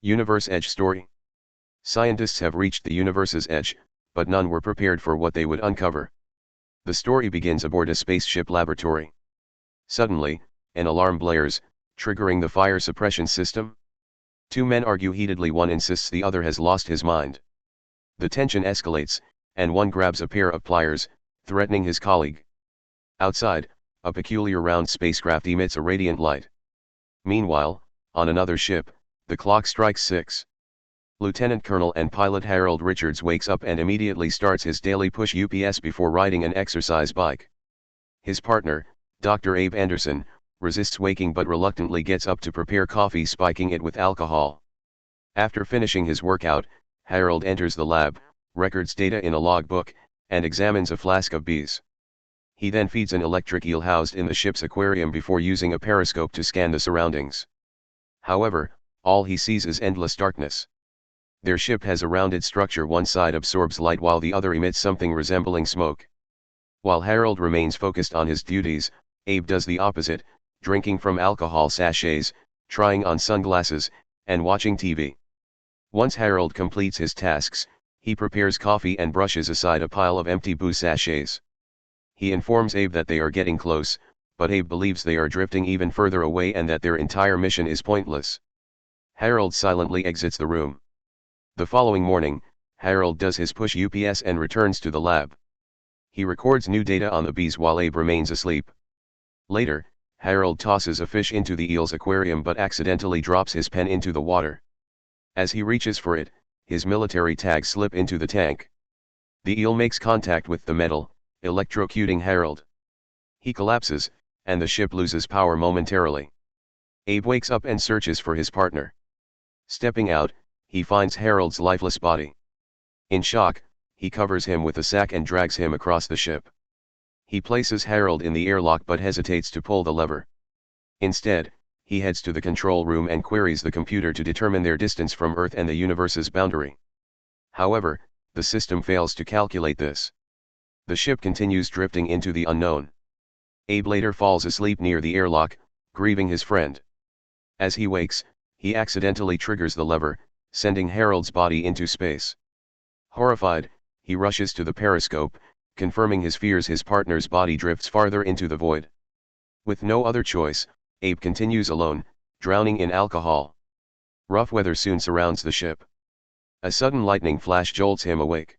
Universe Edge Story. Scientists have reached the universe's edge, but none were prepared for what they would uncover. The story begins aboard a spaceship laboratory. Suddenly, an alarm blares, triggering the fire suppression system. Two men argue heatedly. One insists the other has lost his mind. The tension escalates, and one grabs a pair of pliers, threatening his colleague. Outside, a peculiar round spacecraft emits a radiant light. Meanwhile, on another ship, the clock strikes 6. Lieutenant Colonel and pilot Harold Richards wakes up and immediately starts his daily push UPS before riding an exercise bike. His partner, Dr. Abe Anderson, resists waking but reluctantly gets up to prepare coffee, spiking it with alcohol. After finishing his workout, Harold enters the lab, records data in a logbook, and examines a flask of bees. He then feeds an electric eel housed in the ship's aquarium before using a periscope to scan the surroundings. However, all he sees is endless darkness. Their ship has a rounded structure. One side absorbs light while the other emits something resembling smoke. While Harold remains focused on his duties, Abe does the opposite, drinking from alcohol sachets, trying on sunglasses, and watching TV. Once Harold completes his tasks, he prepares coffee and brushes aside a pile of empty booze sachets. He informs Abe that they are getting close, but Abe believes they are drifting even further away and that their entire mission is pointless. Harold silently exits the room. The following morning, Harold does his push UPS and returns to the lab. He records new data on the bees while Abe remains asleep. Later, Harold tosses a fish into the eel's aquarium but accidentally drops his pen into the water. As he reaches for it, his military tags slip into the tank. The eel makes contact with the metal, electrocuting Harold. He collapses, and the ship loses power momentarily. Abe wakes up and searches for his partner. Stepping out, he finds Harold's lifeless body. In shock, he covers him with a sack and drags him across the ship. He places Harold in the airlock but hesitates to pull the lever. Instead, he heads to the control room and queries the computer to determine their distance from Earth and the universe's boundary. However, the system fails to calculate this. The ship continues drifting into the unknown. Abe later falls asleep near the airlock, grieving his friend. As he wakes, he accidentally triggers the lever, sending Harold's body into space. Horrified, he rushes to the periscope, confirming his fears. His partner's body drifts farther into the void. With no other choice, Abe continues alone, drowning in alcohol. Rough weather soon surrounds the ship. A sudden lightning flash jolts him awake.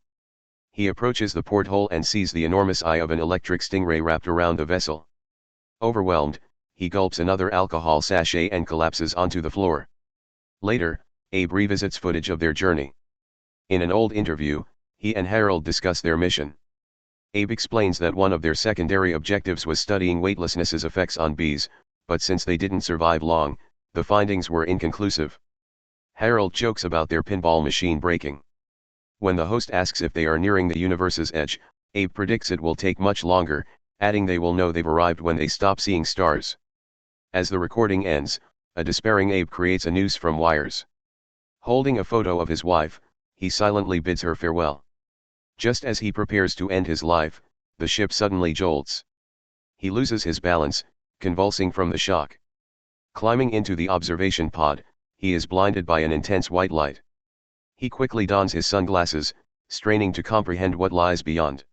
He approaches the porthole and sees the enormous eye of an electric stingray wrapped around the vessel. Overwhelmed, he gulps another alcohol sachet and collapses onto the floor. Later, Abe revisits footage of their journey. In an old interview, he and Harold discuss their mission. Abe explains that one of their secondary objectives was studying weightlessness's effects on bees, but since they didn't survive long, the findings were inconclusive. Harold jokes about their pinball machine breaking. When the host asks if they are nearing the universe's edge, Abe predicts it will take much longer, adding they will know they've arrived when they stop seeing stars. As the recording ends, a despairing Abe creates a noose from wires. Holding a photo of his wife, he silently bids her farewell. Just as he prepares to end his life, the ship suddenly jolts. He loses his balance, convulsing from the shock. Climbing into the observation pod, he is blinded by an intense white light. He quickly dons his sunglasses, straining to comprehend what lies beyond.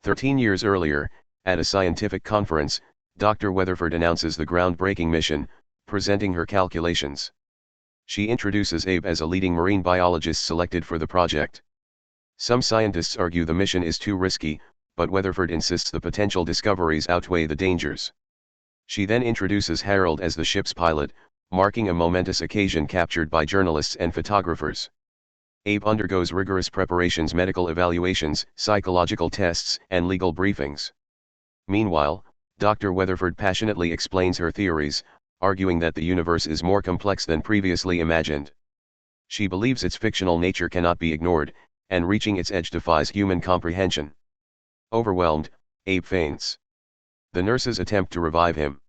13 years earlier, at a scientific conference, Dr. Weatherford announces the groundbreaking mission, presenting her calculations. She introduces Abe as a leading marine biologist selected for the project. Some scientists argue the mission is too risky, but Weatherford insists the potential discoveries outweigh the dangers. She then introduces Harold as the ship's pilot, marking a momentous occasion captured by journalists and photographers. Abe undergoes rigorous preparations, medical evaluations, psychological tests, and legal briefings. Meanwhile, Dr. Weatherford passionately explains her theories, arguing that the universe is more complex than previously imagined. She believes its fictional nature cannot be ignored, and reaching its edge defies human comprehension. Overwhelmed, Abe faints. The nurses attempt to revive him.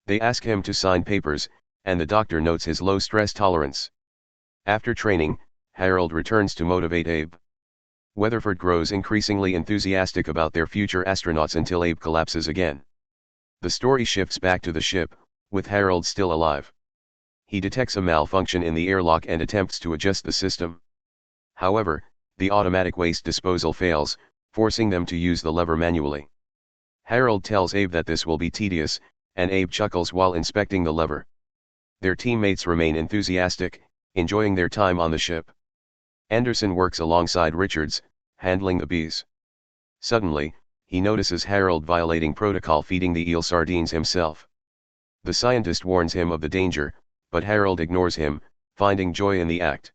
They ask him to sign papers, and the doctor notes his low stress tolerance. After training, Harold returns to motivate Abe. Weatherford grows increasingly enthusiastic about their future astronauts until Abe collapses again. The story shifts back to the ship, with Harold still alive. He detects a malfunction in the airlock and attempts to adjust the system. However, the automatic waste disposal fails, forcing them to use the lever manually. Harold tells Abe that this will be tedious, and Abe chuckles while inspecting the lever. Their teammates remain enthusiastic, enjoying their time on the ship. Anderson works alongside Richards, handling the bees. Suddenly, he notices Harold violating protocol, feeding the eel sardines himself. The scientist warns him of the danger, but Harold ignores him, finding joy in the act.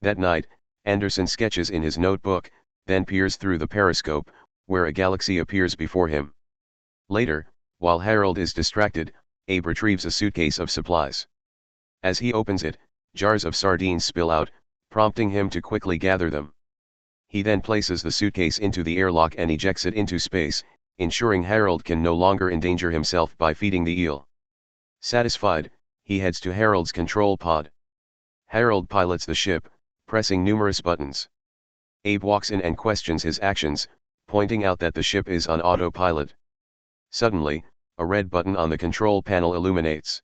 That night, Anderson sketches in his notebook, then peers through the periscope, where a galaxy appears before him. Later, while Harold is distracted, Abe retrieves a suitcase of supplies. As he opens it, jars of sardines spill out, prompting him to quickly gather them. He then places the suitcase into the airlock and ejects it into space, ensuring Harold can no longer endanger himself by feeding the eel. Satisfied, he heads to Harold's control pod. Harold pilots the ship, pressing numerous buttons. Abe walks in and questions his actions, pointing out that the ship is on autopilot. Suddenly, a red button on the control panel illuminates.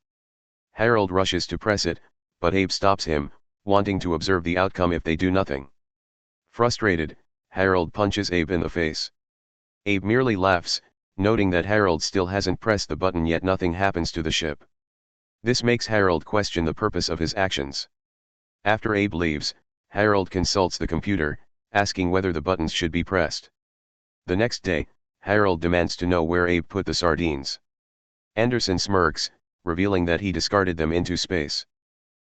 Harold rushes to press it, but Abe stops him, wanting to observe the outcome if they do nothing. Frustrated, Harold punches Abe in the face. Abe merely laughs, noting that Harold still hasn't pressed the button yet nothing happens to the ship. This makes Harold question the purpose of his actions. After Abe leaves, Harold consults the computer, asking whether the buttons should be pressed. The next day, Harold demands to know where Abe put the sardines. Anderson smirks, revealing that he discarded them into space.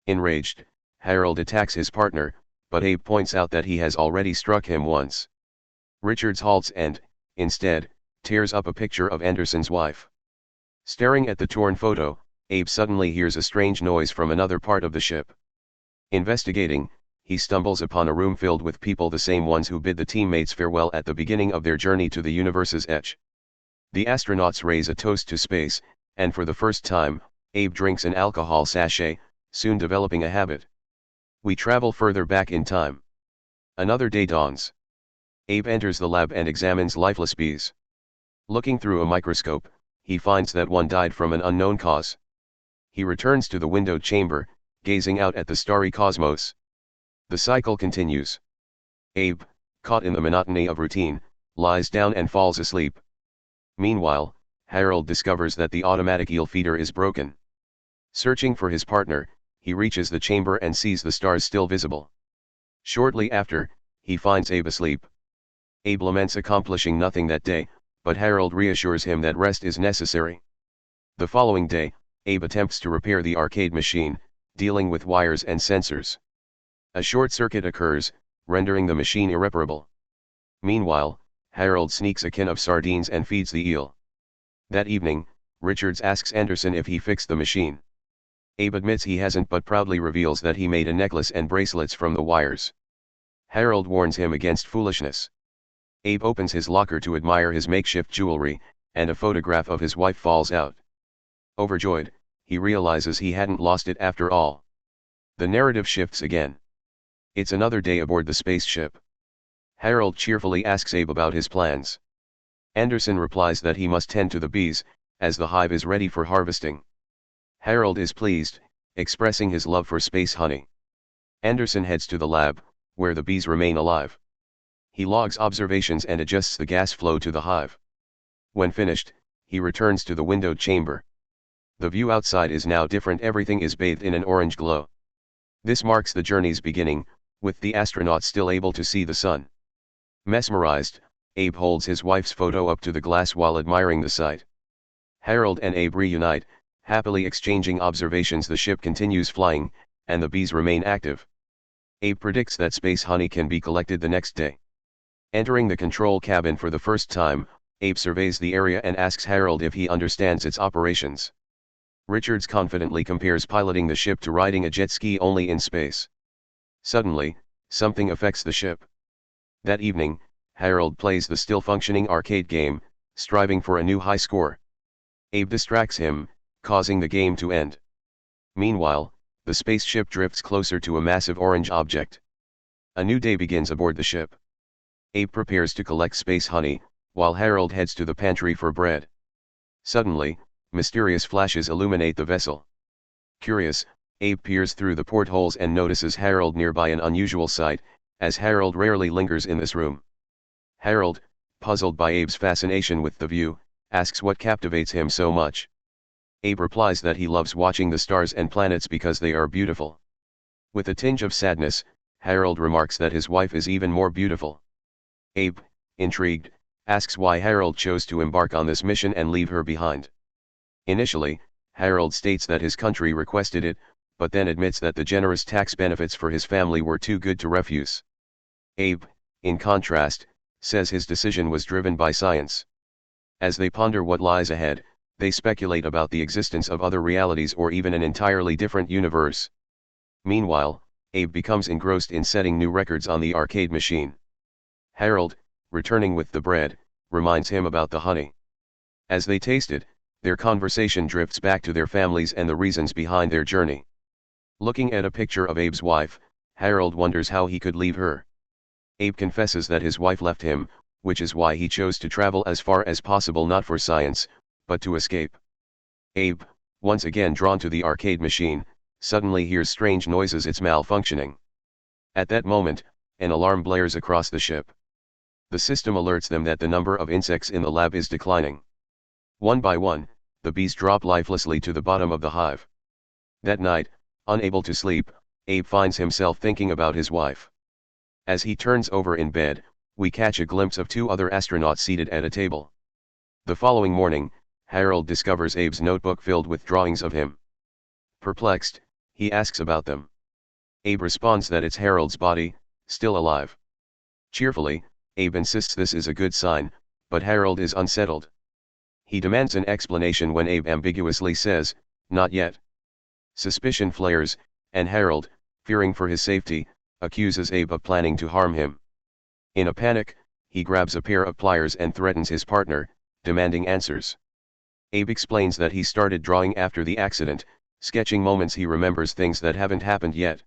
Enraged, Harold attacks his partner, but Abe points out that he has already struck him once. Richards halts and, instead, tears up a picture of Anderson's wife. Staring at the torn photo, Abe suddenly hears a strange noise from another part of the ship. Investigating, he stumbles upon a room filled with people, the same ones who bid the teammates farewell at the beginning of their journey to the universe's edge. The astronauts raise a toast to space, and for the first time, Abe drinks an alcohol sachet, soon developing a habit. We travel further back in time. Another day dawns. Abe enters the lab and examines lifeless bees. Looking through a microscope, he finds that one died from an unknown cause. He returns to the windowed chamber, gazing out at the starry cosmos. The cycle continues. Abe, caught in the monotony of routine, lies down and falls asleep. Meanwhile, Harold discovers that the automatic eel feeder is broken. Searching for his partner, he reaches the chamber and sees the stars still visible. Shortly after, he finds Abe asleep. Abe laments accomplishing nothing that day, but Harold reassures him that rest is necessary. The following day, Abe attempts to repair the arcade machine, dealing with wires and sensors. A short circuit occurs, rendering the machine irreparable. Meanwhile, Harold sneaks a can of sardines and feeds the eel. That evening, Richards asks Anderson if he fixed the machine. Abe admits he hasn't but proudly reveals that he made a necklace and bracelets from the wires. Harold warns him against foolishness. Abe opens his locker to admire his makeshift jewelry, and a photograph of his wife falls out. Overjoyed, he realizes he hadn't lost it after all. The narrative shifts again. It's another day aboard the spaceship. Harold cheerfully asks Abe about his plans. Anderson replies that he must tend to the bees, as the hive is ready for harvesting. Harold is pleased, expressing his love for space honey. Anderson heads to the lab, where the bees remain alive. He logs observations and adjusts the gas flow to the hive. When finished, he returns to the windowed chamber. The view outside is now different, everything is bathed in an orange glow. This marks the journey's beginning, with the astronauts still able to see the sun. Mesmerized, Abe holds his wife's photo up to the glass while admiring the sight. Harold and Abe reunite, happily exchanging observations. The ship continues flying, and the bees remain active. Abe predicts that space honey can be collected the next day. Entering the control cabin for the first time, Abe surveys the area and asks Harold if he understands its operations. Richards confidently compares piloting the ship to riding a jet ski only in space. Suddenly, something affects the ship. That evening, Harold plays the still-functioning arcade game, striving for a new high score. Abe distracts him, causing the game to end. Meanwhile, the spaceship drifts closer to a massive orange object. A new day begins aboard the ship. Abe prepares to collect space honey, while Harold heads to the pantry for bread. Suddenly, mysterious flashes illuminate the vessel. Curious, Abe peers through the portholes and notices Harold nearby, an unusual sight, as Harold rarely lingers in this room. Harold, puzzled by Abe's fascination with the view, asks what captivates him so much. Abe replies that he loves watching the stars and planets because they are beautiful. With a tinge of sadness, Harold remarks that his wife is even more beautiful. Abe, intrigued, asks why Harold chose to embark on this mission and leave her behind. Initially, Harold states that his country requested it, but then admits that the generous tax benefits for his family were too good to refuse. Abe, in contrast, says his decision was driven by science. As they ponder what lies ahead, they speculate about the existence of other realities or even an entirely different universe. Meanwhile, Abe becomes engrossed in setting new records on the arcade machine. Harold, returning with the bread, reminds him about the honey. As they taste it, their conversation drifts back to their families and the reasons behind their journey. Looking at a picture of Abe's wife, Harold wonders how he could leave her. Abe confesses that his wife left him, which is why he chose to travel as far as possible, not for science, but to escape. Abe, once again drawn to the arcade machine, suddenly hears strange noises. It's malfunctioning. At that moment, an alarm blares across the ship. The system alerts them that the number of insects in the lab is declining. One by one, the bees drop lifelessly to the bottom of the hive. That night, unable to sleep, Abe finds himself thinking about his wife. As he turns over in bed, we catch a glimpse of two other astronauts seated at a table. The following morning, Harold discovers Abe's notebook filled with drawings of him. Perplexed, he asks about them. Abe responds that it's Harold's body, still alive. Cheerfully, Abe insists this is a good sign, but Harold is unsettled. He demands an explanation when Abe ambiguously says, "Not yet." Suspicion flares, and Harold, fearing for his safety, accuses Abe of planning to harm him. In a panic, he grabs a pair of pliers and threatens his partner, demanding answers. Abe explains that he started drawing after the accident, sketching moments he remembers, things that haven't happened yet.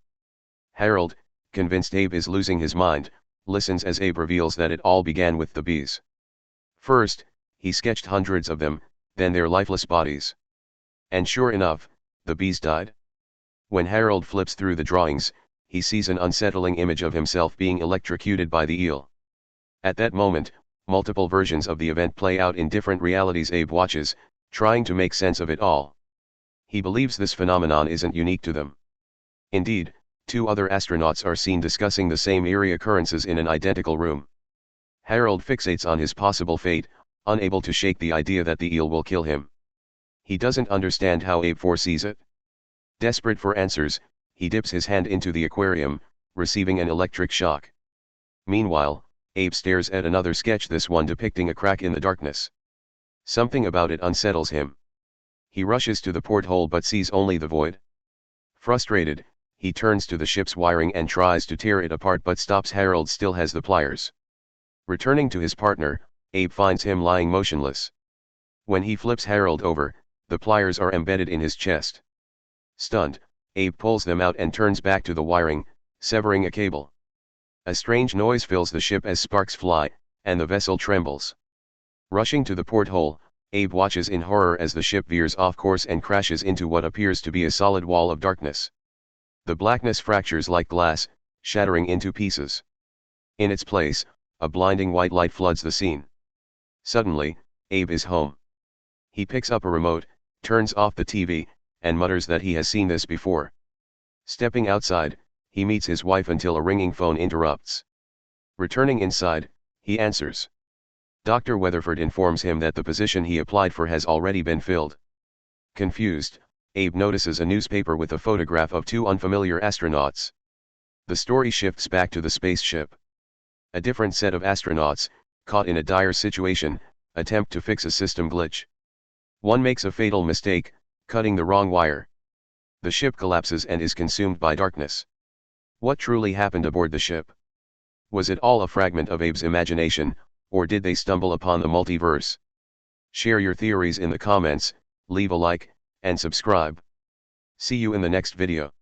Harold, convinced Abe is losing his mind, listens as Abe reveals that it all began with the bees. First, he sketched hundreds of them, then their lifeless bodies. And sure enough, the bees died. When Harold flips through the drawings, he sees an unsettling image of himself being electrocuted by the eel. At that moment, multiple versions of the event play out in different realities. Abe watches, trying to make sense of it all. He believes this phenomenon isn't unique to them. Indeed, two other astronauts are seen discussing the same eerie occurrences in an identical room. Harold fixates on his possible fate, unable to shake the idea that the eel will kill him. He doesn't understand how Abe foresees it. Desperate for answers, he dips his hand into the aquarium, receiving an electric shock. Meanwhile, Abe stares at another sketch, this one depicting a crack in the darkness. Something about it unsettles him. He rushes to the porthole but sees only the void. Frustrated, he turns to the ship's wiring and tries to tear it apart but stops. Harold still has the pliers. Returning to his partner, Abe finds him lying motionless. When he flips Harold over, the pliers are embedded in his chest. Stunned, Abe pulls them out and turns back to the wiring, severing a cable. A strange noise fills the ship as sparks fly, and the vessel trembles. Rushing to the porthole, Abe watches in horror as the ship veers off course and crashes into what appears to be a solid wall of darkness. The blackness fractures like glass, shattering into pieces. In its place, a blinding white light floods the scene. Suddenly, Abe is home. He picks up a remote, turns off the TV, and mutters that he has seen this before. Stepping outside, he meets his wife until a ringing phone interrupts. Returning inside, he answers. Dr. Weatherford informs him that the position he applied for has already been filled. Confused, Abe notices a newspaper with a photograph of two unfamiliar astronauts. The story shifts back to the spaceship. A different set of astronauts, caught in a dire situation, attempt to fix a system glitch. One makes a fatal mistake, cutting the wrong wire. The ship collapses and is consumed by darkness. What truly happened aboard the ship? Was it all a fragment of Abe's imagination, or did they stumble upon the multiverse? Share your theories in the comments, leave a like, and subscribe. See you in the next video.